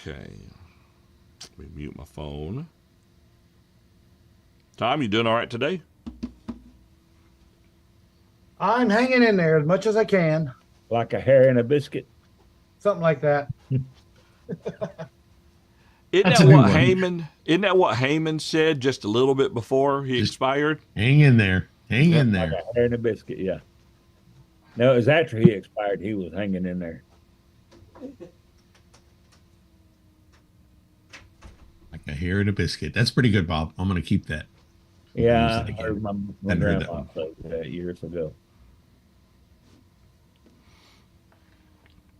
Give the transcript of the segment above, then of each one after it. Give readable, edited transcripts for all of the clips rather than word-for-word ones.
Okay. Let me mute my phone. Tom, you doing all right today? I'm hanging in there as much as I can. Like a hair in a biscuit. Something like that. Isn't That's that a new what one. Haman? Isn't that what Haman said just a little bit before he Just expired? hang in there. Hang in Like there. a hair in a biscuit, yeah. No, it was after he expired, he was hanging in there. Like a hair in a biscuit. That's pretty good, Bob. I'm going to keep that. Yeah, Use it I heard again. my Hadn't heard that grandma one. say that years ago.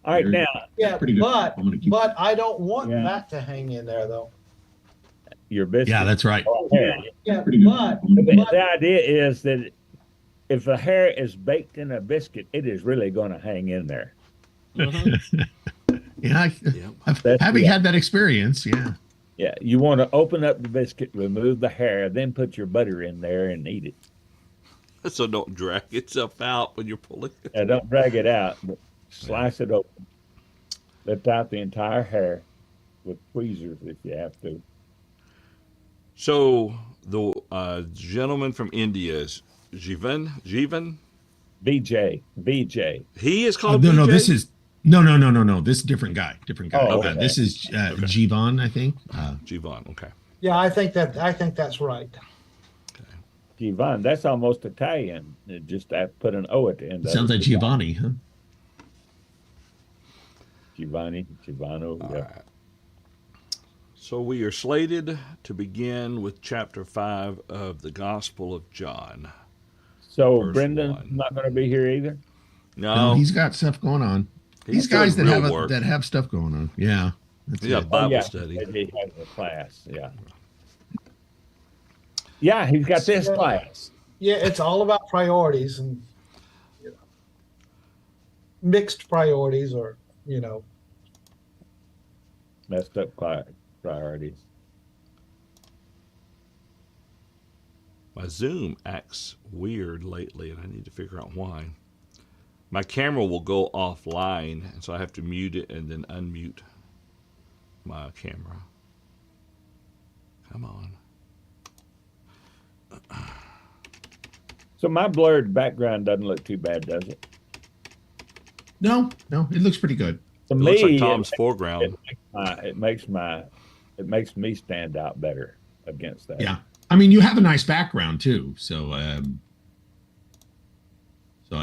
All right, now Yeah, Pretty good. but I'm gonna keep but I don't want Yeah. that to hang in there though. your biscuit. Yeah, that's right. or hair. Yeah, Pretty good. but The idea is that if the hair is baked in a biscuit, it is really going to hang in there. Yeah, That's having the- had that experience, yeah. Yeah, you want to open up the biscuit, remove the hair, then put your butter in there and eat it. So don't drag itself out when you're pulling it. Now, don't drag it out, but slice it open. Lift out the entire hair with tweezers if you have to. So the gentleman from India is Jivan. VJ. He is called No, BJ? this is no. This is different guy. Different guy. Oh, okay. This is Jivan, I think. Jivan. Okay. yeah, I think that's right. Giovanni, that's almost Italian. Just I put an O at the end. Sounds like Giovanni, huh? Giovanni. All Yeah. right. So we are slated to begin with chapter 5 of the Gospel of John. So Verse Brendan's 1. not going to be here either. No, He's got stuff going on. he's These guys that doing real have work. that have stuff going on. Yeah. That's Yeah, it. Bible yeah, study. He has a class. Yeah. Yeah, he's got this class. Yeah, it's all about priorities and mixed priorities, or Messed up priorities. My Zoom acts weird lately, and I need to figure out why. My camera will go offline, and so I have to mute it and then unmute my camera. Come on. So my blurred background doesn't look too bad, does it? No, it looks pretty good. To It looks like me, Tom's foreground. it makes me stand out better against that. Yeah. I mean, you have a nice background too, so I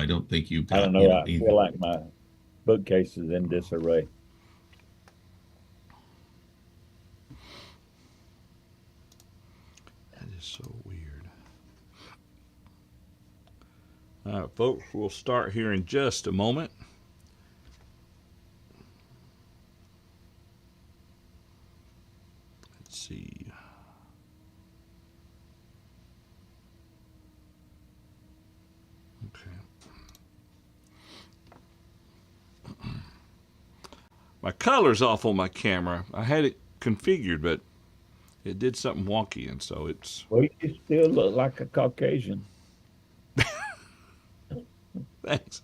don't think you've got. I don't know. I feel like my bookcase is in disarray. That is so weird. All right, folks, we'll start here in just a moment. Let's see. Okay. My color's off on my camera. I had it configured, but it did something wonky, and so it's... Well, you still look like a Caucasian. Thanks.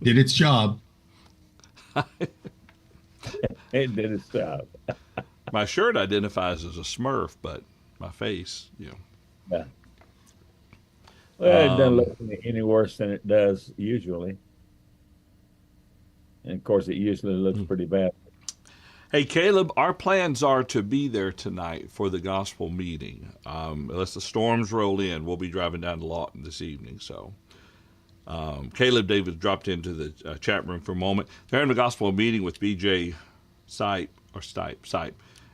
Did its job. It did its job. My shirt identifies as a Smurf, but my face, Yeah. Well, it doesn't look any worse than it does usually. And of course, it usually looks pretty bad. Hey, Caleb, our plans are to be there tonight for the gospel meeting. Unless the storms roll in, we'll be driving down to Lawton this evening. So, Caleb Davis dropped into the chat room for a moment. They're having a gospel meeting with BJ Stipe,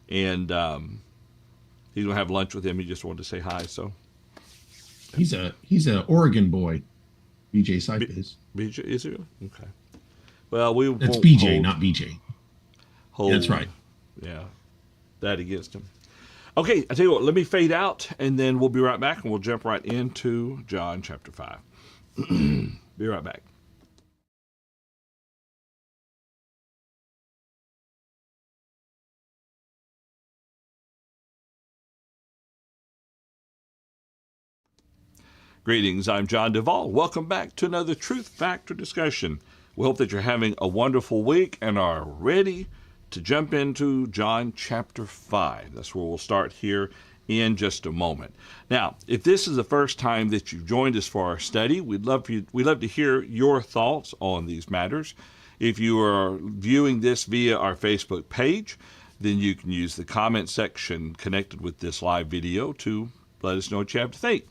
and he's gonna have lunch with him. He just wanted to say hi. So, He's a Oregon boy. BJ Sipe is. BJ is he? Okay. Well, we That's won't BJ, not BJ. hold, That's right. Yeah, that against him. Okay, I tell you what, let me fade out, and then we'll be right back, and we'll jump right into John chapter 5. Be right back. Greetings, I'm John Duvall. Welcome back to another Truth Factor discussion. We hope that you're having a wonderful week and are ready to jump into John chapter 5. That's where we'll start here in just a moment. Now, if this is the first time that you've joined us for our study, we'd love to hear your thoughts on these matters. If you are viewing this via our Facebook page, then you can use the comment section connected with this live video to let us know what you have to think.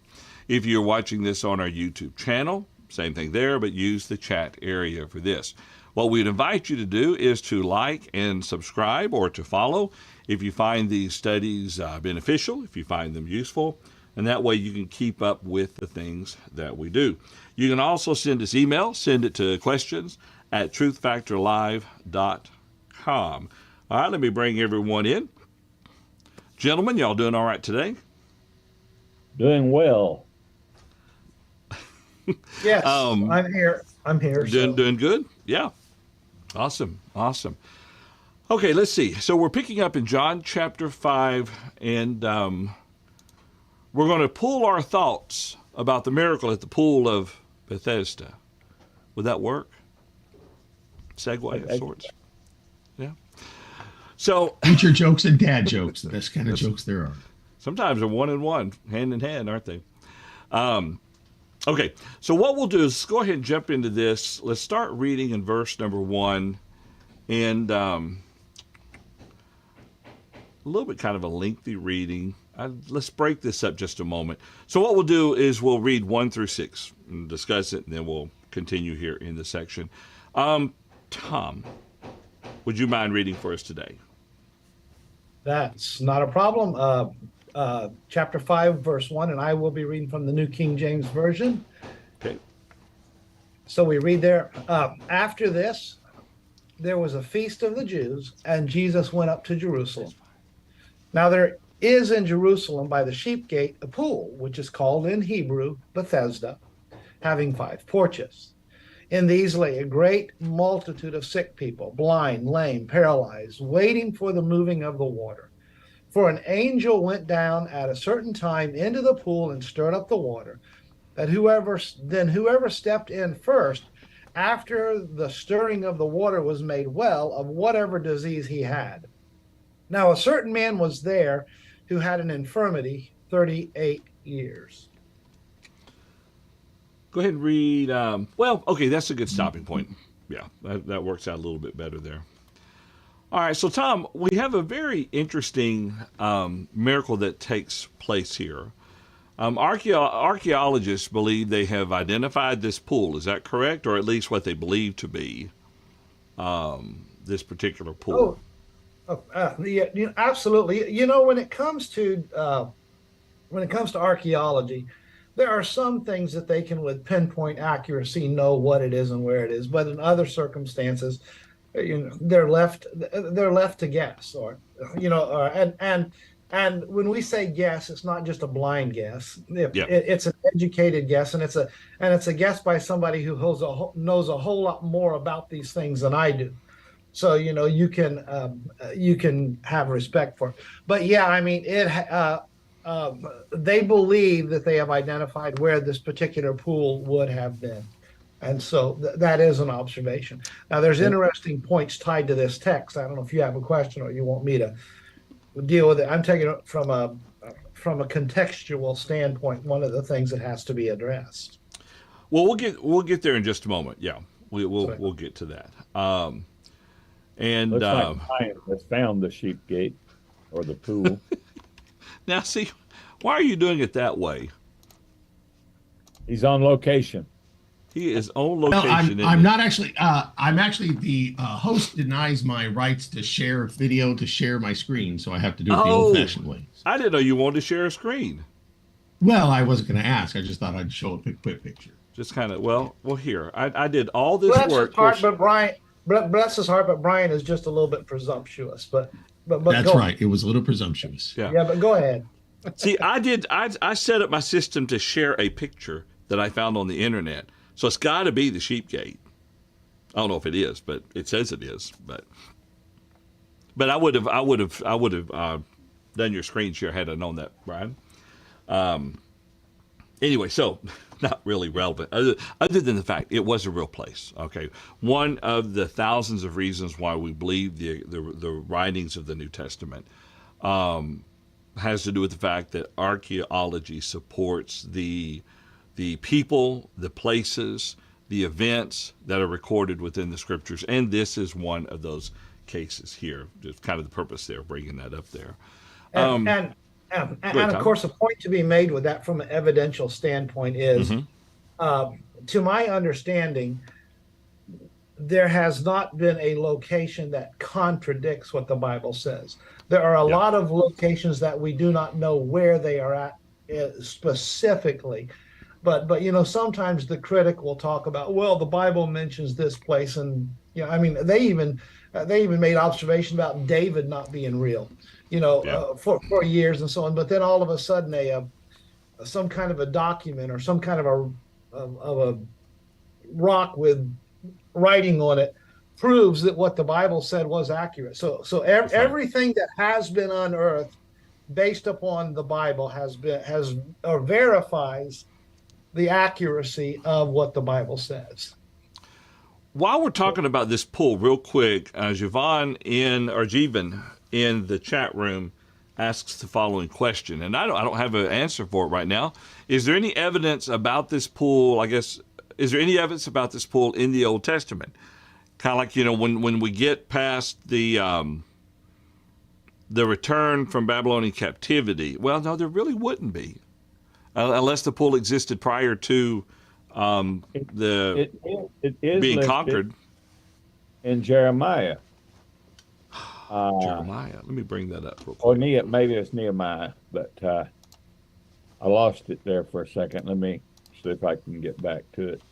If you're watching this on our YouTube channel, same thing there, but use the chat area for this. What we'd invite you to do is to like and subscribe or to follow if you find these studies beneficial, if you find them useful, and that way you can keep up with the things that we do. You can also send us email, send it to questions@truthfactorlive.com. All right, let me bring everyone in. Gentlemen, y'all doing all right today? Doing well. Yes, I'm here. I'm here. Doing good? Yeah. Awesome. Okay, let's see. So we're picking up in John chapter 5, and we're going to pull our thoughts about the miracle at the pool of Bethesda. Would that work? Segue of sorts. Yeah. So Teacher jokes and dad jokes. The best kind of jokes there are. sometimes they're one and one, hand in hand, aren't they? Okay, so what we'll do is go ahead and jump into this. Let's start reading in verse number 1, and a little bit kind of a lengthy reading. Let's break this up just a moment. So what we'll do is we'll read 1 through 6 and discuss it, and then we'll continue here in the section. Tom, would you mind reading for us today? That's not a problem. Chapter 5, verse 1, and I will be reading from the New King James Version. Okay. So we read there, after this, there was a feast of the Jews, and Jesus went up to Jerusalem. Now there is in Jerusalem by the sheep gate a pool, which is called in Hebrew Bethesda, having 5 porches. In these lay a great multitude of sick people, blind, lame, paralyzed, waiting for the moving of the water. For an angel went down at a certain time into the pool and stirred up the water. Whoever stepped in first, after the stirring of the water, was made well of whatever disease he had. Now a certain man was there who had an infirmity 38 years. Go ahead and read. Okay, that's a good stopping point. Yeah, that works out a little bit better there. All right, so Tom, we have a very interesting miracle that takes place here. Archaeologists believe they have identified this pool. Is that correct, or at least what they believe to be this particular pool? Yeah, absolutely. You know, when it comes to archaeology, there are some things that they can, with pinpoint accuracy, know what it is and where it is. But in other circumstances, they're left to guess, and when we say guess, it's not just a blind guess. It's an educated guess, and it's a guess by somebody who knows a whole lot more about these things than I do. So you can have respect for it. But yeah, I mean they believe that they have identified where this particular pool would have been. And so that is an observation. Now, there's interesting points tied to this text. I don't know if you have a question or you want me to deal with it. I'm taking it from a contextual standpoint. One of the things that has to be addressed. Well, we'll get there in just a moment. Yeah, we'll get to that. Looks like Ryan has found the sheep gate or the pool. Now, see, why are you doing it that way? He's on location. He is on location. No, I'm not actually. I'm actually the host denies my rights to share video to share my screen, so I have to do it the old-fashioned way. I didn't know you wanted to share a screen. Well, I wasn't going to ask. I just thought I'd show a quick picture. Just kind of well. Here, I did all this work. Bless his heart, but Brian is just a little bit presumptuous. But that's right. It was a little presumptuous. Yeah, but go ahead. See, I set up my system to share a picture that I found on the internet. So it's got to be the sheep gate. I don't know if it is, but it says it is. But I would have done your screen share had I known that, Brian. Anyway, so not really relevant, other than the fact it was a real place. Okay, one of the thousands of reasons why we believe the writings of the New Testament has to do with the fact that archaeology supports the people, the places, the events that are recorded within the scriptures, and this is one of those cases here. Just kind of the purpose there, bringing that up there. And, and, and, Go ahead, and of Tom. course, a point to be made with that from an evidential standpoint is, to my understanding, there has not been a location that contradicts what the Bible says. There are a lot of locations that we do not know where they are at specifically. But you know, sometimes the critic will talk about, well, the Bible mentions this place, and you know, I mean, they even made observation about David not being real, you know, for years and so on. But then all of a sudden, some kind of a document or some kind of a rock with writing on it proves that what the Bible said was accurate. So everything that has been unearthed based upon the Bible has or verifies the accuracy of what the Bible says. While we're talking about this pool, real quick, Jivan in the chat room asks the following question, and I don't have an answer for it right now. Is there any evidence about this pool? I guess, is there any evidence about this pool in the Old Testament? Kind of like, you know, when we get past the return from Babylonian captivity. Well, no, there really wouldn't be, unless the pool existed prior to it is being conquered. In Jeremiah. Jeremiah. Let me bring that up real quick. Or maybe it's Nehemiah, but I lost it there for a second. Let me see if I can get back to it.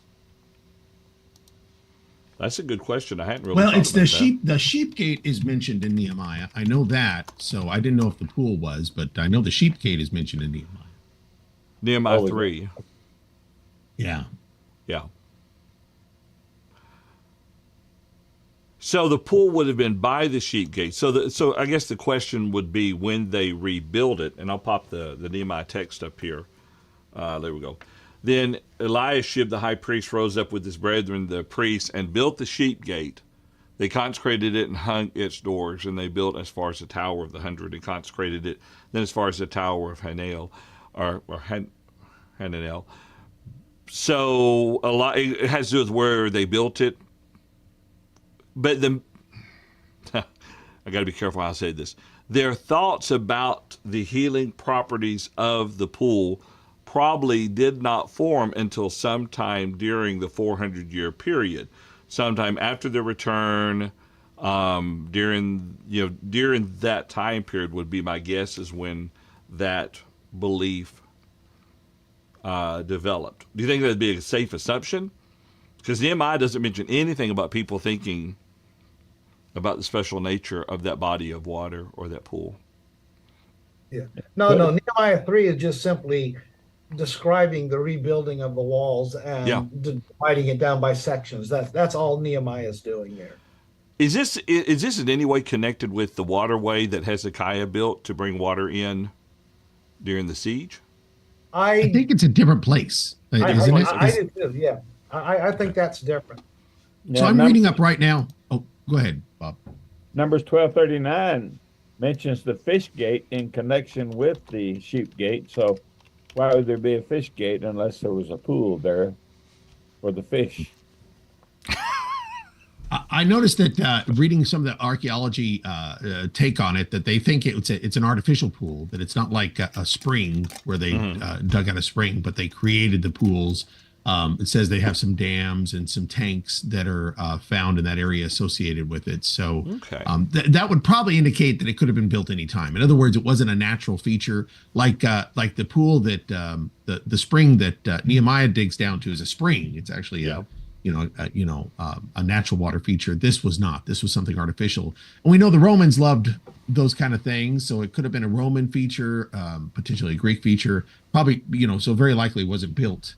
That's a good question. I hadn't really. Well, it's the sheep. The sheep gate is mentioned in Nehemiah. I know that, so I didn't know if the pool was, but I know the sheep gate is mentioned in Nehemiah. Nehemiah 3. Yeah. Yeah. So the pool would have been by the sheep gate. So I guess the question would be when they rebuild it, and I'll pop the Nehemiah text up here. There we go. Then Eliashib the high priest rose up with his brethren, the priests, and built the sheep gate. They consecrated it and hung its doors, and they built as far as the Tower of the 100 and consecrated it, then as far as the Tower of Hananel, or Hananel. So it has to do with where they built it. But I got to be careful how I say this. Their thoughts about the healing properties of the pool probably did not form until sometime during the 400-year period, sometime after the return. During that time period would be my guess is when that belief developed. Do you think that'd be a safe assumption? Because Nehemiah doesn't mention anything about people thinking about the special nature of that body of water or that pool. Yeah. No, Nehemiah 3 is just simply describing the rebuilding of the walls and dividing it down by sections. That's all Nehemiah is doing there. Is this in any way connected with the waterway that Hezekiah built to bring water in during the siege? I think it's a different place, isn't it? I do too, yeah. I think that's different. So I'm reading up right now. Oh, go ahead, Bob. Numbers 12:39 mentions the fish gate in connection with the sheep gate. So why would there be a fish gate unless there was a pool there for the fish? I noticed that reading some of the archaeology take on it, that they think it's an artificial pool, that it's not like a spring where they dug out a spring, but they created the pools. It says they have some dams and some tanks that are found in that area associated with it. So that would probably indicate that it could have been built any time. In other words, it wasn't a natural feature like the pool that the spring that Nehemiah digs down to is a spring. It's actually a natural water feature. This was not. This was something artificial. And we know the Romans loved those kind of things, so it could have been a Roman feature, potentially a Greek feature. Probably, so very likely wasn't built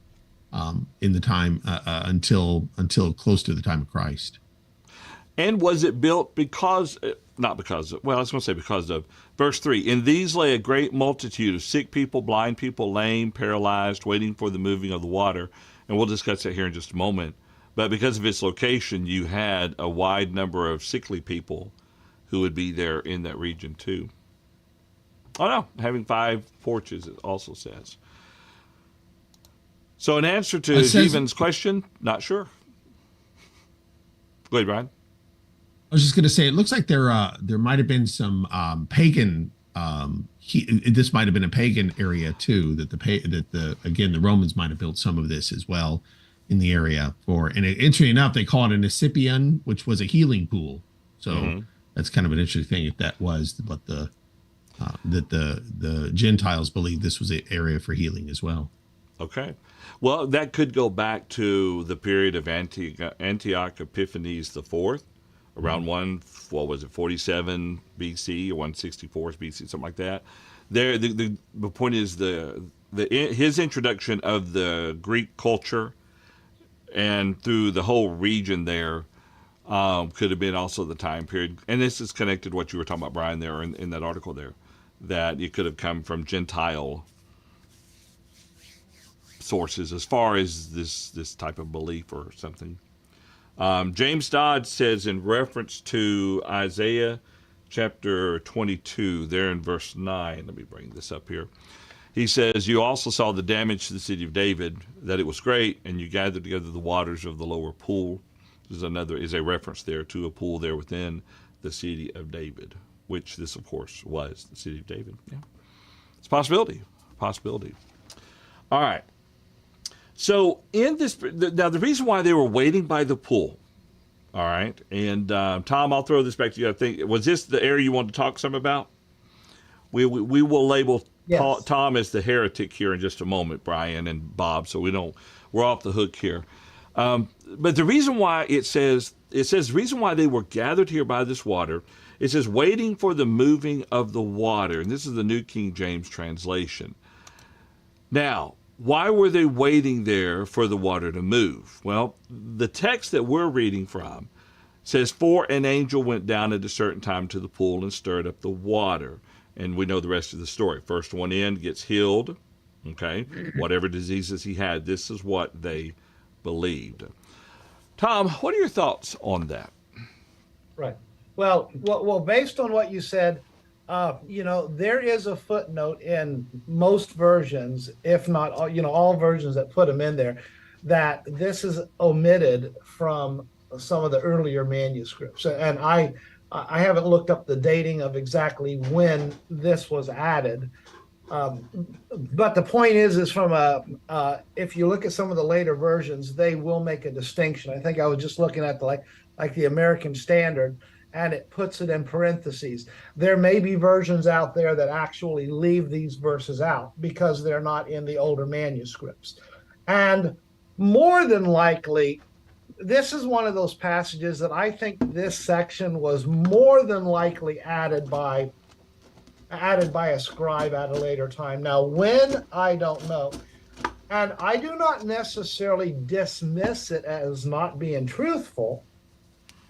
in the time until close to the time of Christ. And was it built because, not because of, well, I was going to say because of. Verse 3, in these lay a great multitude of sick people, blind people, lame, paralyzed, waiting for the moving of the water. And we'll discuss that here in just a moment. But because of its location, you had a wide number of sickly people who would be there in that region too. Oh no, having 5 porches, it also says. So in answer to Stephen's question, not sure. Go ahead, Brian. I was just going to say, it looks like there might have been some pagan. This might have been a pagan area too. The Romans might have built some of this as well in the area for. And interestingly enough, they call it an Escipion, which was a healing pool. So that's kind of an interesting thing if that was what that the Gentiles believed this was an area for healing as well. Okay. Well, that could go back to the period of Antioch Epiphanes IV, around 47 BC or 164 BC, something like that. There, the point is his introduction of the Greek culture and through the whole region there could have been also the time period. And this is connected to what you were talking about, Brian, there in that article there, that it could have come from Gentile sources as far as this type of belief or something. James Dodd says in reference to Isaiah chapter 22, there in verse 9, let me bring this up here. He says, you also saw the damage to the city of David, that it was great, and you gathered together the waters of the lower pool. This is a reference there to a pool there within the city of David, which this, of course, was the city of David. Yeah, it's a possibility. All right. So in this, now the reason why they were waiting by the pool, all right, and Tom, I'll throw this back to you. I think, was this the area you wanted to talk some about? We will label Tom as the heretic here in just a moment, Brian and Bob, so we're off the hook here. But the reason why it says the reason why they were gathered here by this water, it says waiting for the moving of the water, and this is the New King James translation. Now, why were they waiting there for the water to move? Well, the text that we're reading from says, for an angel went down at a certain time to the pool and stirred up the water. And we know the rest of the story. First one in gets healed, okay? Whatever diseases he had, this is what they believed. Tom, what are your thoughts on that? Right. Well, based on what you said, there is a footnote in most versions, if not all versions that put them in there, that this is omitted from some of the earlier manuscripts. And I haven't looked up the dating of exactly when this was added. But the point is from if you look at some of the later versions, they will make a distinction. I think I was just looking at like the American Standard, and it puts it in parentheses. There may be versions out there that actually leave these verses out because they're not in the older manuscripts. And more than likely, this is one of those passages that I think this section was more than likely added by a scribe at a later time. Now, when, I don't know. And I do not necessarily dismiss it as not being truthful.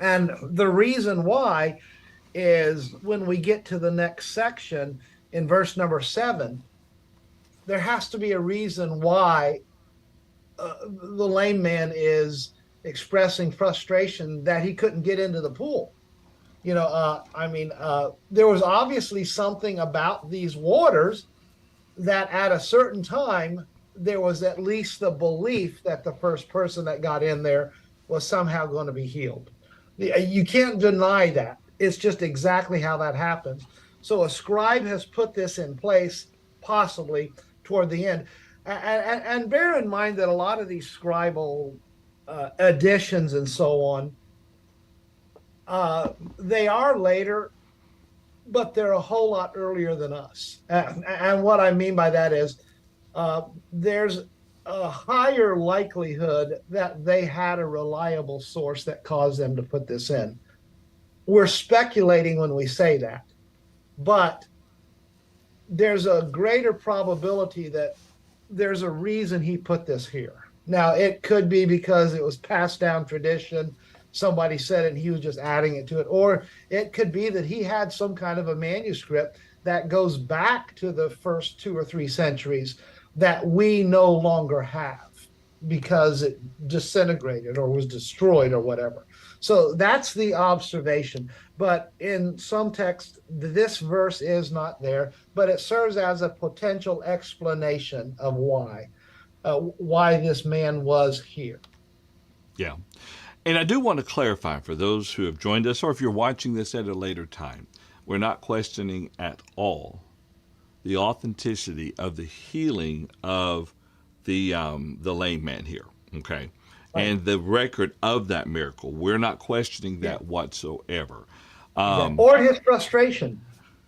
And the reason why is when we get to the next section in verse number 7, there has to be a reason why the lame man is expressing frustration that he couldn't get into the pool. There was obviously something about these waters that at a certain time, there was at least the belief that the first person that got in there was somehow going to be healed. You can't deny that. It's just exactly how that happens. So a scribe has put this in place, possibly toward the end. And bear in mind that a lot of these scribal additions and so on, they are later, but they're a whole lot earlier than us. And what I mean by that is there's a higher likelihood that they had a reliable source that caused them to put this in. We're speculating when we say that, but there's a greater probability that there's a reason he put this here. Now, it could be because it was passed down tradition. somebody said it and he was just adding it to it. Or it could be that he had some kind of a manuscript that goes back to the first 2 or 3 centuries that we no longer have because it disintegrated or was destroyed or whatever. So that's the observation. But in some texts, this verse is not there, but it serves as a potential explanation of why this man was here. Yeah. And I do want to clarify for those who have joined us, or if you're watching this at a later time, we're not questioning at all the authenticity of the healing of the lame man here, okay? Right. And the record of that miracle. We're not questioning that whatsoever. Or his frustration.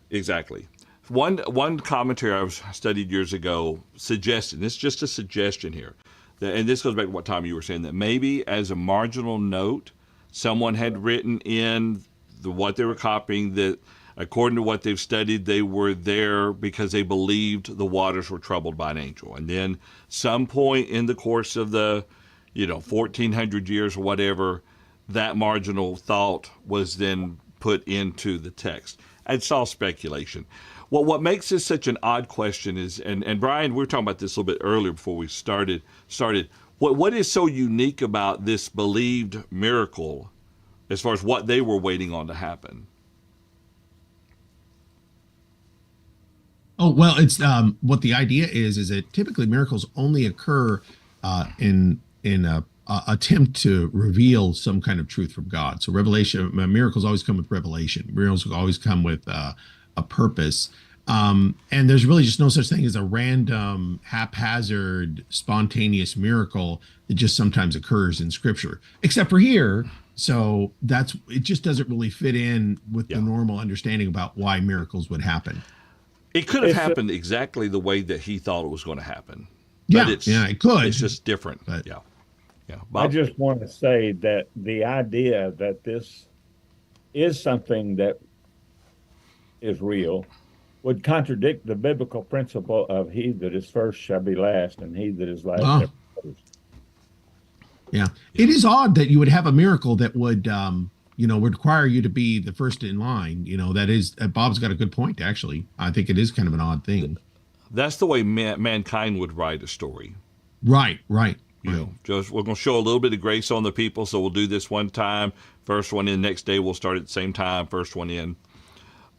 Exactly. One commentary I studied years ago suggested, this is just a suggestion here, that, and this goes back to what, Tom, you were saying, that maybe as a marginal note, someone had written in what they were copying that according to what they've studied, they were there because they believed the waters were troubled by an angel. And then some point in the course of the 1400 years or whatever, that marginal thought was then put into the text. It's all speculation. Well, what makes this such an odd question is, and Brian, we were talking about this a little bit earlier before we started. What is so unique about this believed miracle as far as what they were waiting on to happen? Oh, well, it's what the idea is that typically miracles only occur in a attempt to reveal some kind of truth from God. So miracles always come with revelation. Miracles always come with a purpose. And there's really just no such thing as a random, haphazard, spontaneous miracle that just sometimes occurs in Scripture, except for here. So it just doesn't really fit in with the normal understanding about why miracles would happen. It could have happened exactly the way that he thought it was going to happen. But it could. It's just different. But, yeah. I just want to say that the idea that this is something that is real would contradict the biblical principle of he that is first shall be last and he that is last shall be first. Yeah. It is odd that you would have a miracle that would would require you to be the first in line. That is, Bob's got a good point, actually. I think it is kind of an odd thing. That's the way mankind would write a story. Right. Just we're going to show a little bit of grace on the people, so we'll do this one time. First one in, next day we'll start at the same time, first one in.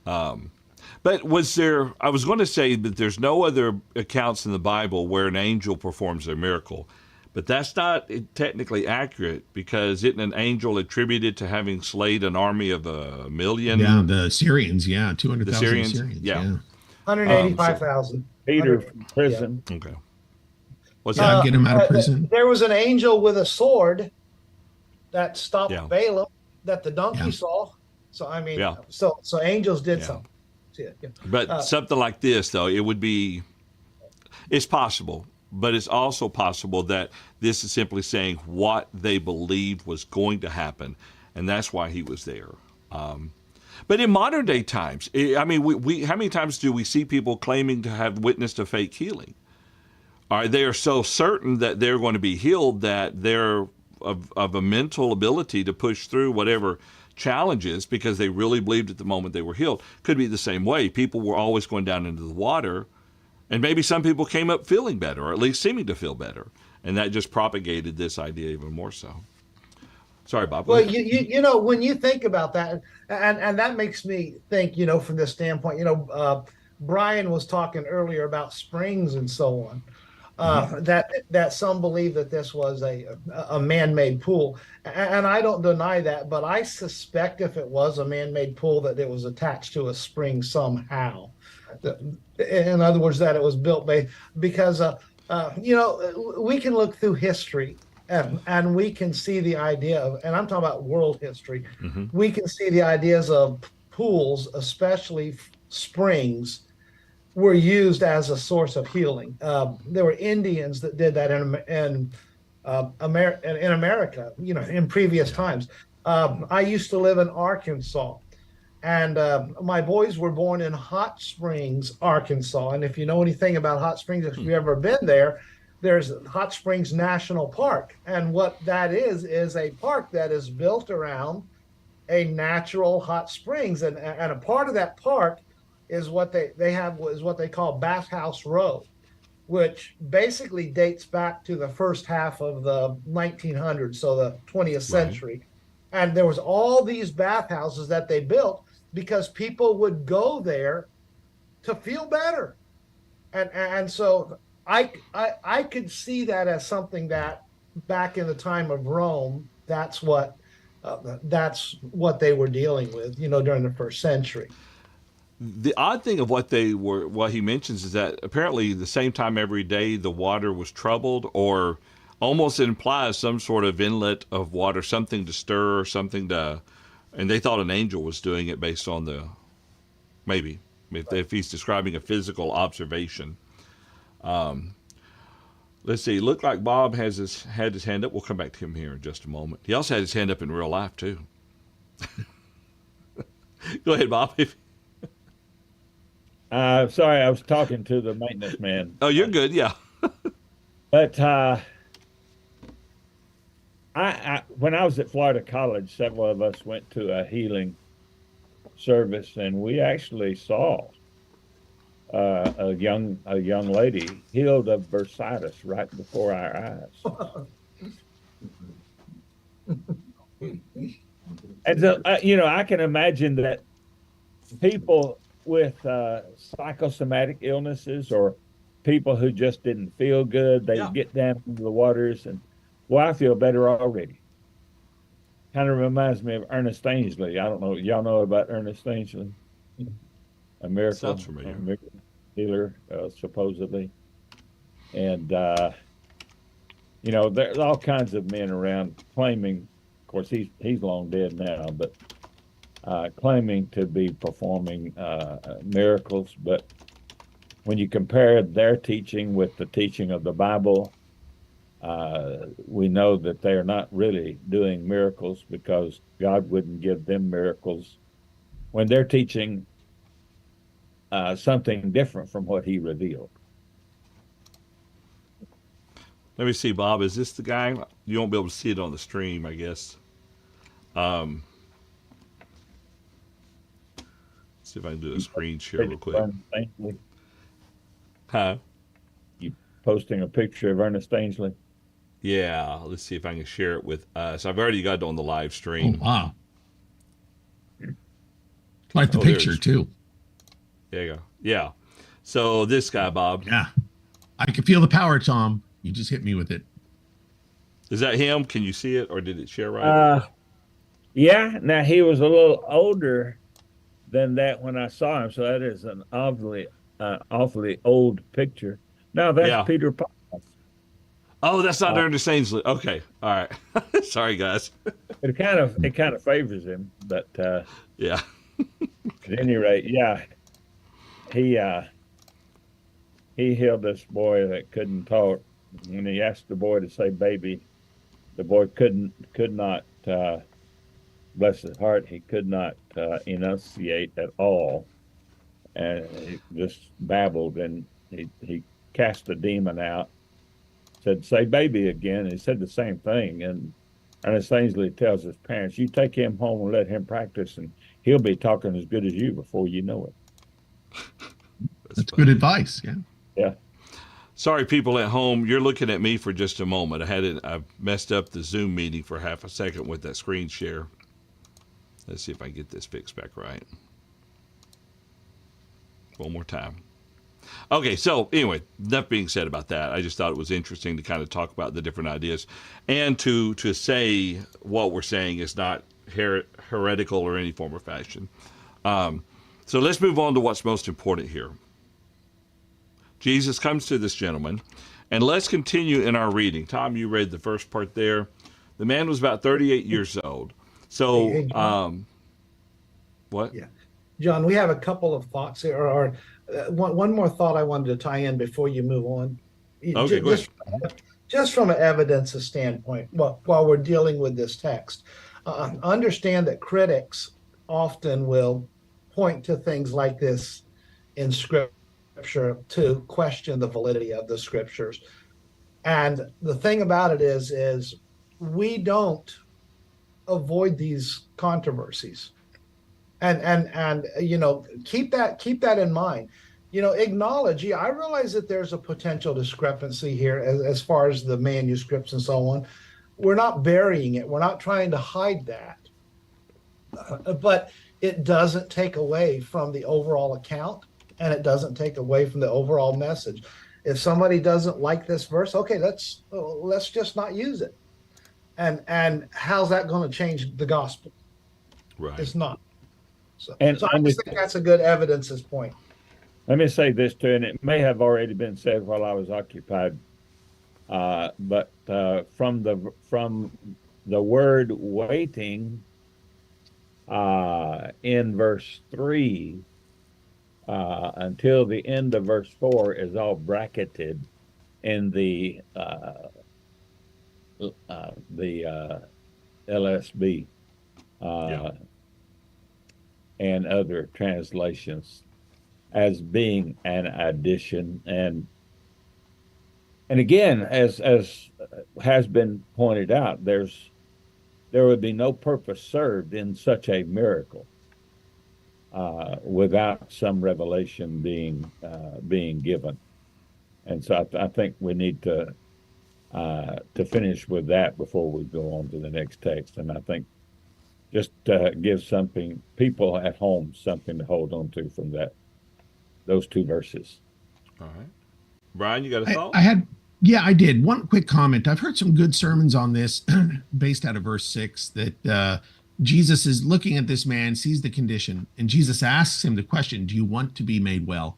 But I was going to say that there's no other accounts in the Bible where an angel performs a miracle. But that's not technically accurate, because isn't an angel attributed to having slayed an army of 1 million? Yeah, the Syrians, 200,000 Syrians. Yeah. 185,000. Peter from prison. Yeah. Okay. What's that? Get him out of prison. There was an angel with a sword that stopped Balaam that the donkey saw. So, I mean, so angels did something. Yeah. But something like this, though, it's possible. But it's also possible that this is simply saying what they believed was going to happen, and that's why he was there. But in modern day times, how many times do we see people claiming to have witnessed a fake healing? They are so certain that they're going to be healed that they're of a mental ability to push through whatever challenges because they really believed at the moment they were healed. Could be the same way. People were always going down into the water. And maybe some people came up feeling better, or at least seeming to feel better. And that just propagated this idea even more so. Sorry, Bob. Well, when you think about that, and that makes me think, from this standpoint, Brian was talking earlier about springs and so on, that some believe that this was a man-made pool. And I don't deny that, but I suspect if it was a man-made pool that it was attached to a spring somehow. In other words, that it was built because we can look through history and we can see the idea of, and I'm talking about world history, we can see the ideas of pools, especially springs, were used as a source of healing. There were Indians that did that in America, in previous times. I used to live in Arkansas. And my boys were born in Hot Springs, Arkansas. And if you know anything about Hot Springs, if you've ever been there, there's Hot Springs National Park. And what that is a park that is built around a natural hot springs. And a part of that park is what they have is what they call Bathhouse Row, which basically dates back to the first half of the 1900s, so the 20th century. And there was all these bathhouses that they built because people would go there to feel better. And so I could see that as something that back in the time of Rome, that's what they were dealing with, during the first century. The odd thing of what he mentions is that apparently the same time every day the water was troubled, or almost implies some sort of inlet of water, something to stir, or something to, and they thought an angel was doing it based on maybe if he's describing a physical observation. Let's see. Looked like Bob had his hand up. We'll come back to him here in just a moment. He also had his hand up in real life too. Go ahead, Bob. Sorry, I was talking to the maintenance man. Oh, you're good. Yeah. But when I was at Florida College, several of us went to a healing service, and we actually saw a young lady healed of bursitis right before our eyes. And so, I can imagine that people with psychosomatic illnesses, or people who just didn't feel good, they get down into the waters, and well, I feel better already. Kind of reminds me of Ernest Ainsley. I don't know, y'all know about Ernest Ainsley? A miracle healer, supposedly. And there's all kinds of men around claiming, of course he's long dead now, but claiming to be performing miracles. But when you compare their teaching with the teaching of the Bible, we know that they are not really doing miracles, because God wouldn't give them miracles when they're teaching something different from what he revealed. Let me see, Bob. Is this the guy? You won't be able to see it on the stream, I guess. See if I can do a screen share real quick. Huh? You posting a picture of Ernest Ainsley? Yeah. Let's see if I can share it with us. I've already got it on the live stream. Oh, wow. Like the picture, too. There you go. Yeah. So this guy, Bob. Yeah. I can feel the power, Tom. You just hit me with it. Is that him? Can you see it, or did it share right? Yeah. Now, he was a little older than that when I saw him, so that is an awfully old picture. No, that's Peter Paul. Oh, that's not Ernest Ainsley. Okay. All right. Sorry, guys. It kind of favors him, but yeah. At any rate, yeah. He healed this boy that couldn't talk. When he asked the boy to say baby, the boy could not, bless his heart, he could not enunciate at all. And he just babbled, and he cast the demon out, said, say baby again. And he said the same thing. And Ernest Ainsley tells his parents, you take him home and let him practice, and he'll be talking as good as you before you know it. That's good advice. Yeah. Yeah. Sorry, people at home, you're looking at me for just a moment. I messed up the Zoom meeting for half a second with that screen share. Let's see if I can get this fixed back right. One more time. Okay, so anyway, enough being said about that. I just thought it was interesting to kind of talk about the different ideas, and to say what we're saying is not heretical or any form or fashion. So let's move on to what's most important here. Jesus comes to this gentleman, and let's continue in our reading. Tom, you read the first part there. The man was about 38 years old. So, what? Yeah, John, we have a couple of thoughts here, or one more thought I wanted to tie in before you move on. Okay, go ahead. Just from an evidence standpoint, while we're dealing with this text, understand that critics often will point to things like this in Scripture to question the validity of the Scriptures. And the thing about it is we don't avoid these controversies. And keep that in mind. Acknowledge, yeah, I realize that there's a potential discrepancy here as far as the manuscripts and so on. We're not burying it. We're not trying to hide that. But it doesn't take away from the overall account, and it doesn't take away from the overall message. If somebody doesn't like this verse, okay, let's just not use it. And how's that going to change the gospel? Right. It's not. So And I just think that's a good evidences point. let me say this too, and it may have already been said while I was occupied, but from the word waiting in verse 3 until the end of verse 4 is all bracketed in the LSB and other translations as being an addition. And again, as has been pointed out, there would be no purpose served in such a miracle without some revelation being given. And so I think we need to finish with that before we go on to the next text. And I think just give people at home something to hold on to from those two verses. All right. Brian, you got a thought? I did. One quick comment. I've heard some good sermons on this based out of verse 6 that Jesus is looking at this man, sees the condition, and Jesus asks him the question, do you want to be made well?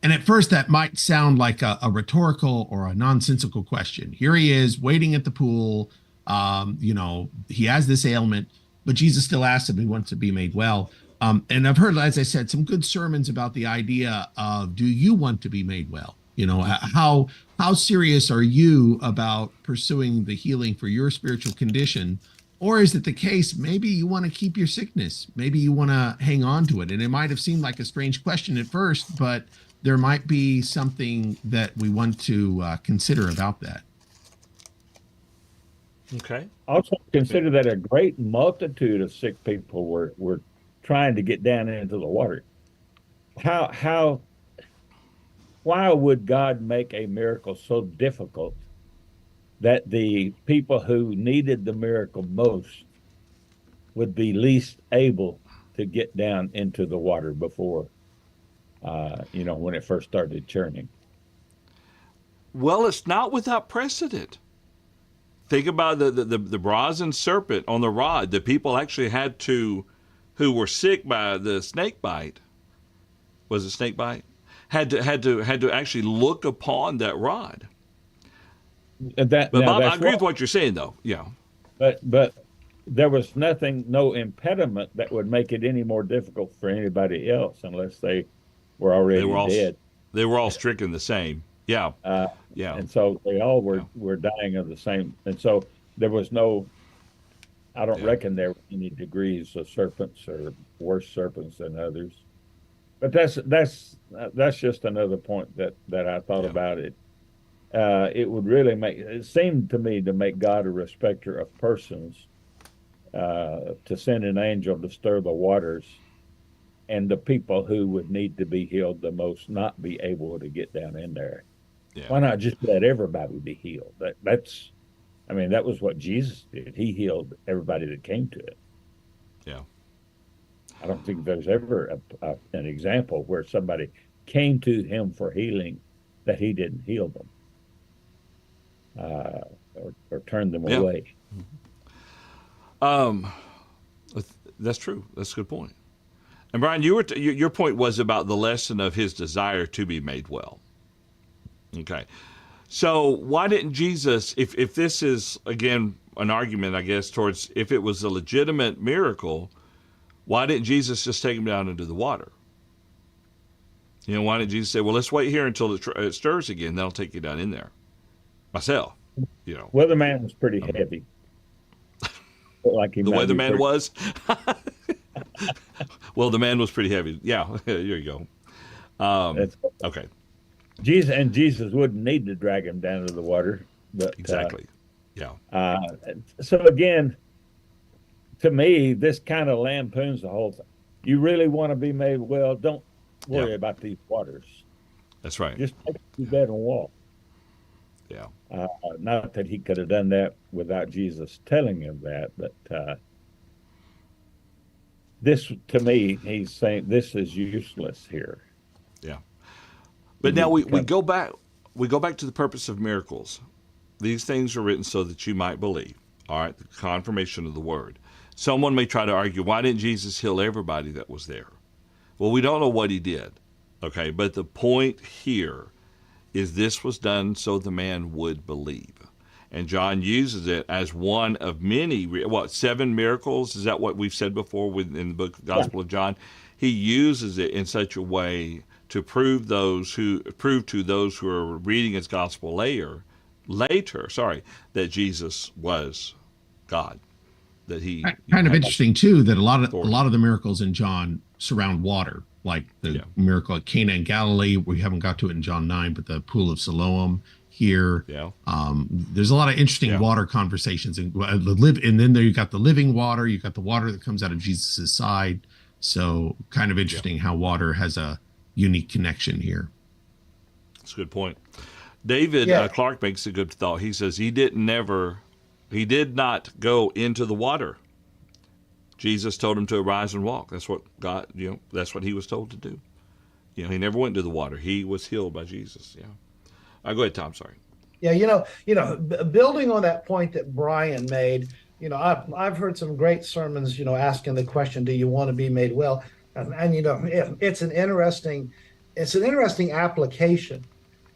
And at first that might sound like a rhetorical or a nonsensical question. Here he is waiting at the pool. He has this ailment, but Jesus still asks him if he wants to be made well. And I've heard, as I said, some good sermons about the idea of, do you want to be made well? How serious are you about pursuing the healing for your spiritual condition? Or is it the case, maybe you want to keep your sickness? Maybe you want to hang on to it. And it might have seemed like a strange question at first, but there might be something that we want to consider about that. Okay. Also consider that a great multitude of sick people were trying to get down into the water. Why would God make a miracle so difficult that the people who needed the miracle most would be least able to get down into the water before, when it first started churning? Well, it's not without precedent. Think about the brazen serpent on the rod. The people actually who were sick by the snake bite. Was it snake bite? Had to actually look upon that rod. But Bob, I agree with what you're saying, though. Yeah. But there was no impediment that would make it any more difficult for anybody else unless they were already dead. They were all stricken the same. Yeah. Yeah. And so they all were dying of the same. And so there was I don't reckon there were any degrees of serpents or worse serpents than others. But that's just another point that I thought about it. It would really it seemed to me to make God a respecter of persons, to send an angel to stir the waters, and the people who would need to be healed the most not be able to get down in there. Yeah. Why not just let everybody be healed? That was what Jesus did. He healed everybody that came to him. Yeah. I don't think there's ever an example where somebody came to him for healing that he didn't heal them or turn them away. That's true. That's a good point. And Brian, your point was about the lesson of his desire to be made well. Okay. So why didn't Jesus, if this is, again, an argument, I guess, towards if it was a legitimate miracle, why didn't Jesus just take him down into the water? Why didn't Jesus say, well, let's wait here until it stirs again, then I'll take you down in there myself? Well, the man was pretty heavy. Like the way the man was? Well, the man was pretty heavy. Yeah, there you go. Okay. Jesus wouldn't need to drag him down to the water. But Exactly. Yeah. So again, to me, this kind of lampoons the whole thing. You really want to be made well, don't worry Yeah. about these waters. That's right. Just take your bed and walk. Yeah. Not that he could have done that without Jesus telling him that, but this, to me, he's saying this is useless here. Yeah. But now we go back to the purpose of miracles. These things are written so that you might believe. All right, the confirmation of the word. Someone may try to argue, why didn't Jesus heal everybody that was there? Well, we don't know what he did. Okay, but the point here is this was done so the man would believe. And John uses it as one of many, 7 miracles? Is that what we've said before in the book Gospel of John? He uses it in such a way to prove to those who are reading his gospel later, that Jesus was God. That he kind of interesting too that a lot authority. of the miracles in John surround water, like the miracle at Cana in Galilee. We haven't got to it in John 9, but the pool of Siloam here. Yeah. There's a lot of interesting water conversations, and then there you got the living water, you got the water that comes out of Jesus's side. So kind of interesting how water has a unique connection here. That's a good point. David Clark makes a good thought. He says he did not go into the water. Jesus told him to arise and walk. That's what God, that's what he was told to do. He never went into the water. He was healed by Jesus. Yeah. Go ahead, Tom. Sorry. Yeah, building on that point that Brian made, I've heard some great sermons, asking the question, do you want to be made well? And it's an interesting application.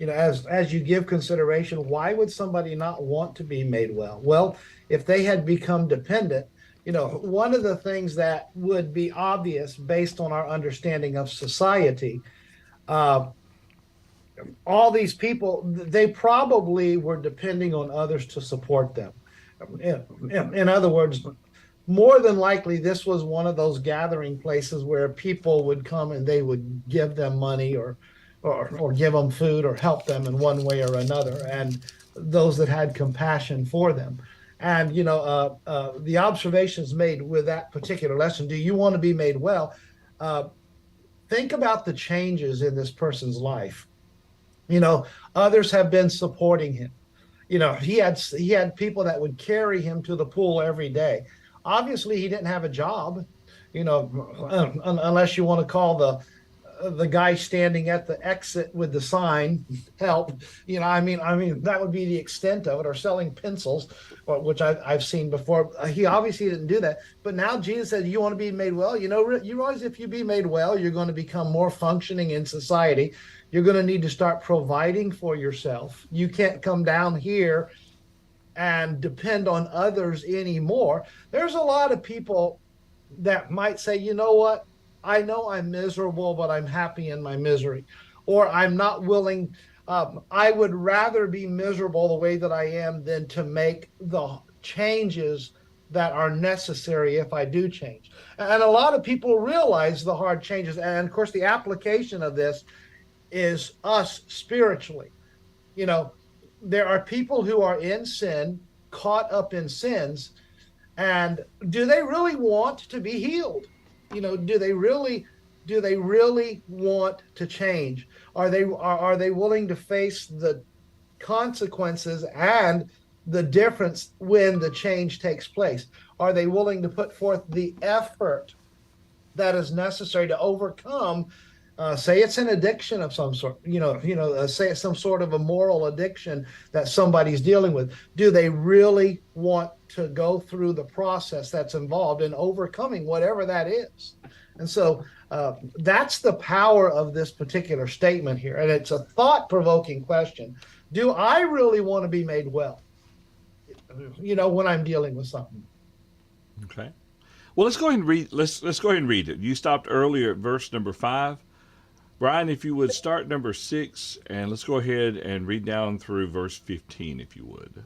As you give consideration, why would somebody not want to be made well? Well, if they had become dependent, one of the things that would be obvious based on our understanding of society, all these people, they probably were depending on others to support them. In other words, more than likely, this was one of those gathering places where people would come and they would give them money or give them food or help them in one way or another, and those that had compassion for them. And, the observations made with that particular lesson, do you want to be made well? Think about the changes in this person's life. Others have been supporting him. He had people that would carry him to the pool every day. Obviously, he didn't have a job, unless you want to call the guy standing at the exit with the sign help. That would be the extent of it, or selling pencils, which I've seen before. He obviously didn't do that. But now Jesus said, you want to be made well? You realize if you be made well, you're going to become more functioning in society. You're going to need to start providing for yourself. You can't come down here and depend on others anymore. There's a lot of people that might say, you know what? I know I'm miserable, but I'm happy in my misery. Or I'm not willing. I would rather be miserable the way that I am than to make the changes that are necessary if I do change. And a lot of people realize the hard changes. And of course, the application of this is us spiritually. There are people who are in sin, caught up in sins, and do they really want to be healed? Do they really want to change? Are they willing to face the consequences and the difference when the change takes place? Are they willing to put forth the effort that is necessary to overcome? Say it's an addiction of some sort, say it's some sort of a moral addiction that somebody's dealing with. Do they really want to go through the process that's involved in overcoming whatever that is? And so that's the power of this particular statement here. And it's a thought-provoking question. Do I really want to be made well, when I'm dealing with something? Okay. Well, let's go ahead and read. Let's go ahead and read it. You stopped earlier at verse number 5. Brian, if you would start number 6, and let's go ahead and read down through verse 15, if you would.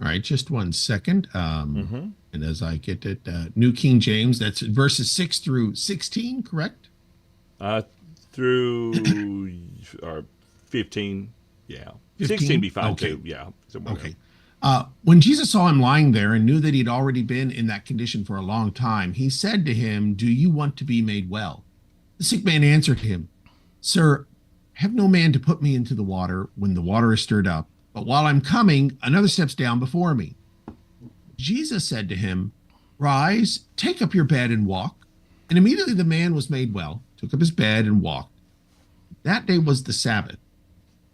All right, just 1 second. And as I get it, New King James, that's verses 6 through 16, correct? Through or 15. Yeah. 15? 16 be fine Okay. too. Yeah. Somewhere Okay. When Jesus saw him lying there and knew that he'd already been in that condition for a long time, he said to him, "Do you want to be made well?" The sick man answered him, "Sir, I have no man to put me into the water when the water is stirred up, but while I'm coming, another steps down before me." Jesus said to him, "Rise, take up your bed and walk." And immediately the man was made well, took up his bed and walked. That day was the Sabbath.